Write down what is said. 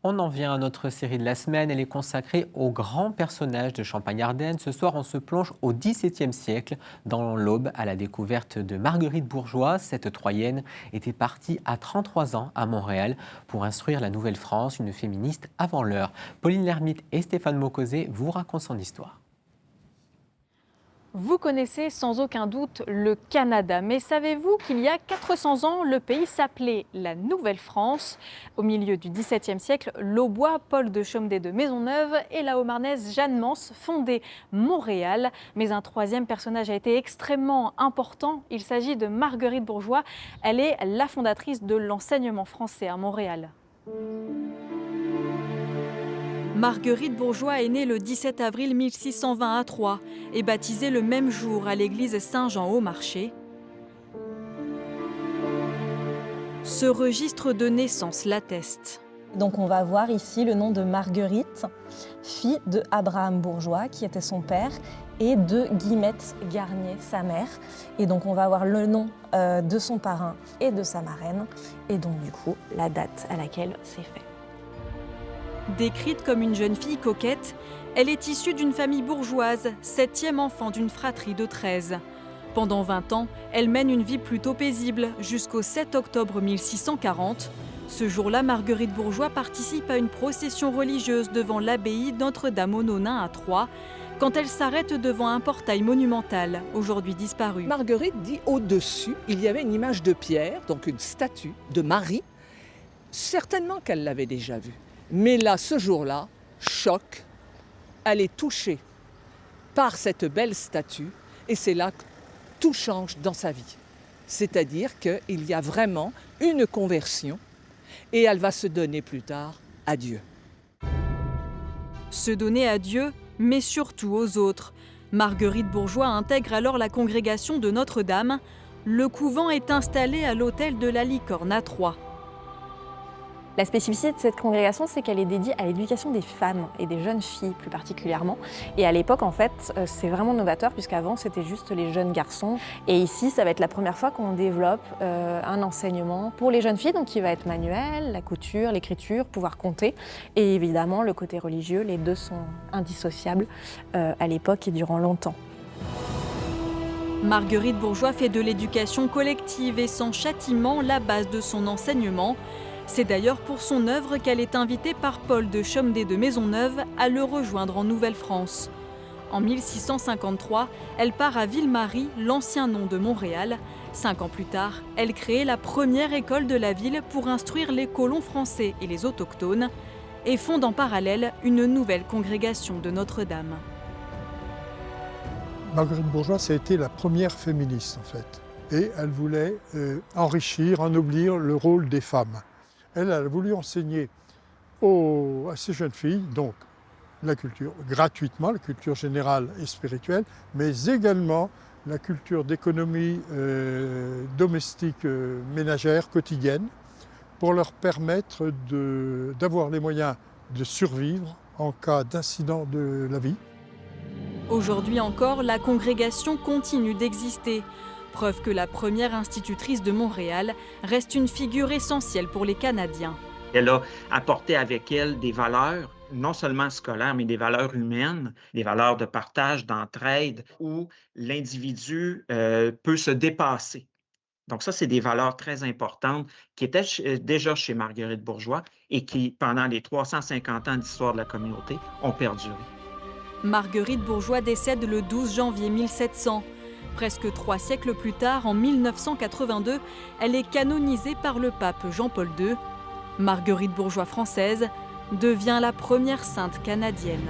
On en vient à notre série de la semaine. Elle est consacrée aux grands personnages de Champagne-Ardenne. Ce soir, on se plonge au XVIIe siècle, dans l'Aube, à la découverte de Marguerite Bourgeoys. Cette Troyenne était partie à 33 ans à Montréal pour instruire la Nouvelle-France, une féministe avant l'heure. Pauline Lermite et Stéphane Mocosé vous racontent son histoire. Vous connaissez sans aucun doute le Canada, mais savez-vous qu'il y a 400 ans, le pays s'appelait la Nouvelle-France? Au milieu du XVIIe siècle, l'Aubois Paul de Chomedey de Maisonneuve et la Haut-Marnaise Jeanne Mance fondaient Montréal. Mais un troisième personnage a été extrêmement important. Il s'agit de Marguerite Bourgeoys. Elle est la fondatrice de l'enseignement français à Montréal. Marguerite Bourgeoys est née le 17 avril 1620 à Troyes et baptisée le même jour à l'église Saint-Jean-au-Marché. Ce registre de naissance l'atteste. Donc on va voir ici le nom de Marguerite, fille de Abraham Bourgeoys, qui était son père, et de Guillemette Garnier, sa mère. Et donc on va avoir le nom de son parrain et de sa marraine, et donc du coup la date à laquelle c'est fait. Décrite comme une jeune fille coquette, elle est issue d'une famille bourgeoise, 7e enfant d'une fratrie de 13. Pendant 20 ans, elle mène une vie plutôt paisible jusqu'au 7 octobre 1640. Ce jour-là, Marguerite Bourgeoys participe à une procession religieuse devant l'abbaye Notre-Dame-aux-Nonains à Troyes, quand elle s'arrête devant un portail monumental, aujourd'hui disparu. Marguerite dit au-dessus, il y avait une image de pierre, donc une statue de Marie. Certainement qu'elle l'avait déjà vue. Mais là, ce jour-là, choc, elle est touchée par cette belle statue et c'est là que tout change dans sa vie. C'est-à-dire qu'il y a vraiment une conversion et elle va se donner plus tard à Dieu. Se donner à Dieu, mais surtout aux autres. Marguerite Bourgeoys intègre alors la congrégation de Notre-Dame. Le couvent est installé à l'hôtel de la Licorne à Troyes. La spécificité de cette congrégation, c'est qu'elle est dédiée à l'éducation des femmes et des jeunes filles plus particulièrement. Et à l'époque, en fait, c'est vraiment novateur puisqu'avant, c'était juste les jeunes garçons. Et ici, ça va être la première fois qu'on développe un enseignement pour les jeunes filles, donc qui va être manuel, la couture, l'écriture, pouvoir compter. Et évidemment, le côté religieux, les deux sont indissociables à l'époque et durant longtemps. Marguerite Bourgeoys fait de l'éducation collective et sans châtiment la base de son enseignement. C'est d'ailleurs pour son œuvre qu'elle est invitée par Paul de Chomedey de Maisonneuve à le rejoindre en Nouvelle-France. En 1653, elle part à Ville-Marie, l'ancien nom de Montréal. 5 ans plus tard, elle crée la première école de la ville pour instruire les colons français et les autochtones et fonde en parallèle une nouvelle congrégation de Notre-Dame. Marguerite Bourgeoys, ça a été la première féministe en fait. Et elle voulait enrichir, ennoblir le rôle des femmes. Elle a voulu enseigner à ces jeunes filles, donc la culture gratuitement, la culture générale et spirituelle, mais également la culture d'économie domestique, ménagère, quotidienne, pour leur permettre d'avoir les moyens de survivre en cas d'incident de la vie. Aujourd'hui encore, la congrégation continue d'exister. Preuve que la première institutrice de Montréal reste une figure essentielle pour les Canadiens. Elle a apporté avec elle des valeurs, non seulement scolaires, mais des valeurs humaines, des valeurs de partage, d'entraide, où l'individu peut se dépasser. Donc ça, c'est des valeurs très importantes qui étaient déjà chez Marguerite Bourgeoys et qui, pendant les 350 ans d'histoire de la communauté, ont perduré. Marguerite Bourgeoys décède le 12 janvier 1700. Presque 3 siècles plus tard, en 1982, elle est canonisée par le pape Jean-Paul II. Marguerite Bourgeoys française devient la première sainte canadienne.